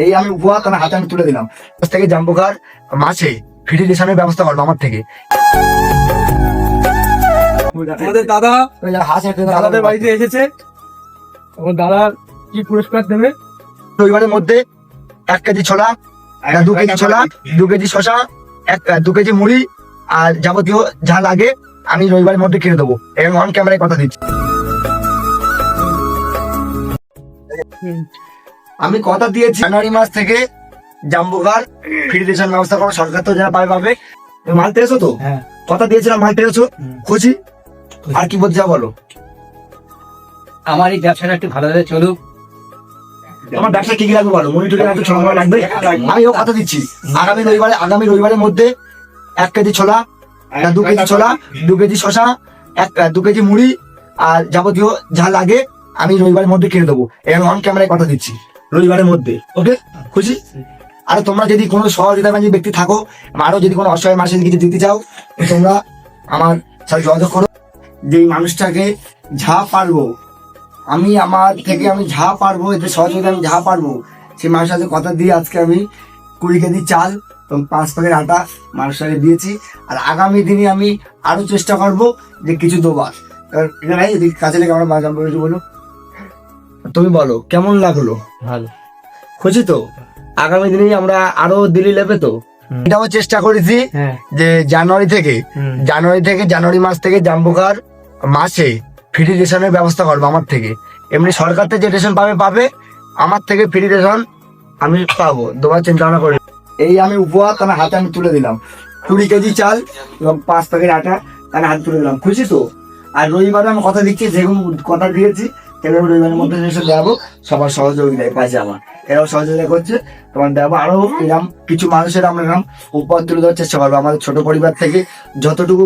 এই আমি উপহার তোমার হাতে আমি তুলে দিলাম। থেকে জাম্বুকার মাসে ফ্রি রেশনের ব্যবস্থা করবো আমার থেকে। আমাদের দাদা দাদাদের বাড়িতে এসেছে, এবং দাদা কি পুরস্কার দেবে? রবিবারের মধ্যে 1 কেজি ছোলা, 2 কেজি ছোলা, 2 কেজি শশা, 2 কেজি মুড়ি আর যাবতীয় যা লাগে আমি রবিবারের মধ্যে কিনে দেবো। এবং অন ক্যামেরায় কথা দিচ্ছি। আমি কথা দিয়েছি জানুয়ারি মাস থেকে জাম্বুকার ফ্রি রেশন ব্যবস্থা করবো। সরকার তো যারা পাবে পাবে। মাল পেয়েছো তো? হ্যাঁ, কথা দিয়েছিলাম, মাল পেয়েছো? খুশি? আর কি বলতে চাও বলো? আমার এই ব্যবসাটা একটু ভালোভাবে চলুক। তোমার ব্যবসা কি কি লাগবে বলো? মনিটরে একটু সময় লাগবে। আমিও কথা দিচ্ছি আগামী রবিবারের মধ্যে 1 কেজি ছোলা, 2 কেজি ছোলা, 2 কেজি শশা, 2 কেজি মুড়ি আর যাবতীয় যা লাগে আমি রবিবারের মধ্যে কিনে দেবো। এবং অন ক্যামেরায় কথা দিচ্ছি রবিবারের মধ্যে। ওকে, খুশি? আর তোমরা যদি কোনো সহযোগিতাকারী ব্যক্তি থাকো, আরো যদি কোনো অসহায় মাসে কিছু দিতে চাও, তোমরা আমার সাথে যোগাযোগ করো। যে মানুষটাকে যা পারবো আমি আমার থেকে আমি যা পারবো, এতে সহযোগিতা আমি যা পারবো সেই মানুষের সাথে কথা দিয়ে আজকে আমি 20 কেজি চাল এবং 5 প্যাকেট আটা মানুষটাকে দিয়েছি। আর আগামী দিনে আমি আরো চেষ্টা করবো যে কিছু দেবার। এখানে কাছে লেগে আমরা বাজার বলেছি। বলো, তুমি বলো কেমন লাগলো? ভালো, খুশি তো? আগামী দিনে আমরা আরো দিল্লি লেবে তো। এটাও চেষ্টা করেছি যে জানুয়ারি মাস থেকে জাম্বুকার মাসে ফ্রি রেশনের ব্যবস্থা করবো আমার থেকে। এমনি সরকার থেকে যে রেশন পাবে আমার থেকে ফ্রি রেশন আমি পাবো, দেওয়ার চিন্তা ভাবনা করি। এই আমি উপহার তোমার হাতে আমি তুলে দিলাম 20 কেজি চাল এবং 5 প্যাকেট আটা তার হাতে তুলে দিলাম। খুশি তো? আর রবিবারে আমি কথা দিচ্ছি, যেরকম কথা দিয়েছি সেরকম রবিবারের মধ্যে এসে দেবো। সবার সহযোগিতায় পাইছে আমার, এরাও সহযোগিতা করছে। তোমার দেবো আরো এরকম কিছু মানুষের আমরা এরকম উপহার তুলে দেওয়ার চেষ্টা করবো আমাদের ছোট পরিবার থেকে যতটুকু